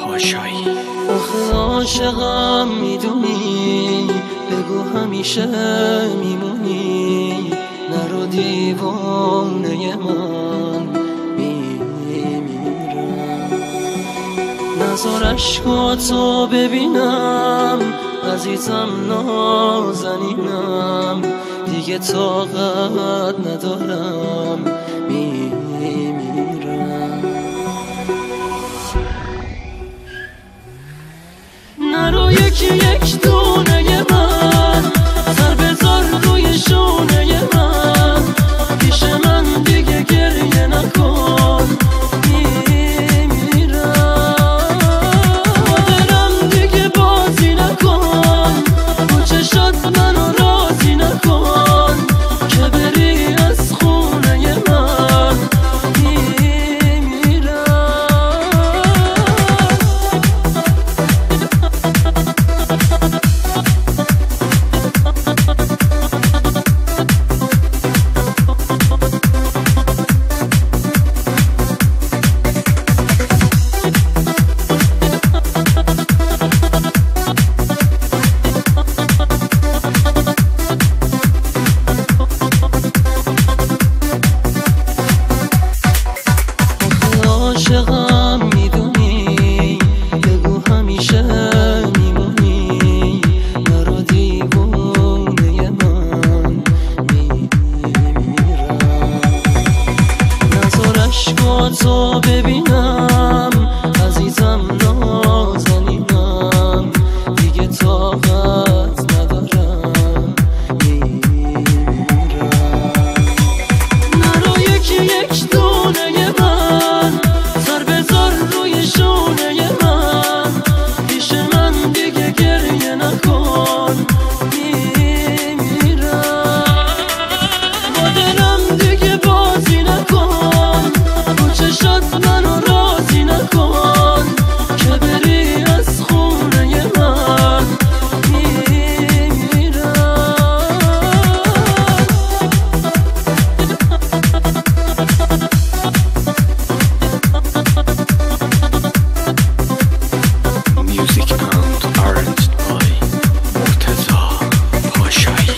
پاشایی. آخه عاشقم میدونی، بگو همیشه میمونی، نرو دیوانه من میمیرم. نذار عشقاتو ببینم عزیزم نازنینم، دیگه طاقت ندارم میمیرم. نرو یکی یک دونه من، سر بذار روی شونه من، پیش من دیگه گریه نکن میمیرم. مادرم دیگه بازی نکن، با چشات منو راضی نکن، که بری از خونه من میمیرم. عاشقم میدونی، بگو همیشه میمونی، نرو دیوونه من میمیرم. نذار عشقاتو ببینم عزیزم نازنینم، دیگه طاقت ندارم میمیرم. نرو یکی یک دونه من، سر بذار روی شونه من، پیش من دیگه گریه نکن میمیرم. مادرم دیگه بازی نکن، با چشات منو راضی نکن، که بری از خونه من میمیرم. Music and arranged by مرتضی پاشایی.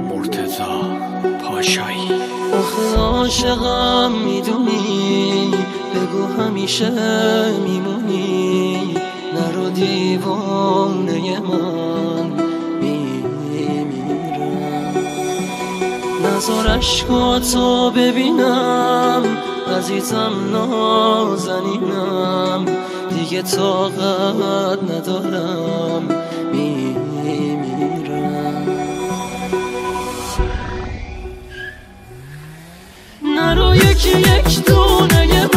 مرتضی پاشایی. آخه عاشقم میدونی، بگو همیشه میمونی، نرو دیوانه من میمیرم. نذار عشقاتو ببینم عزیزم نازنینم، دیگه طاقت ندارم میمیرم. نرو یکی یک دونه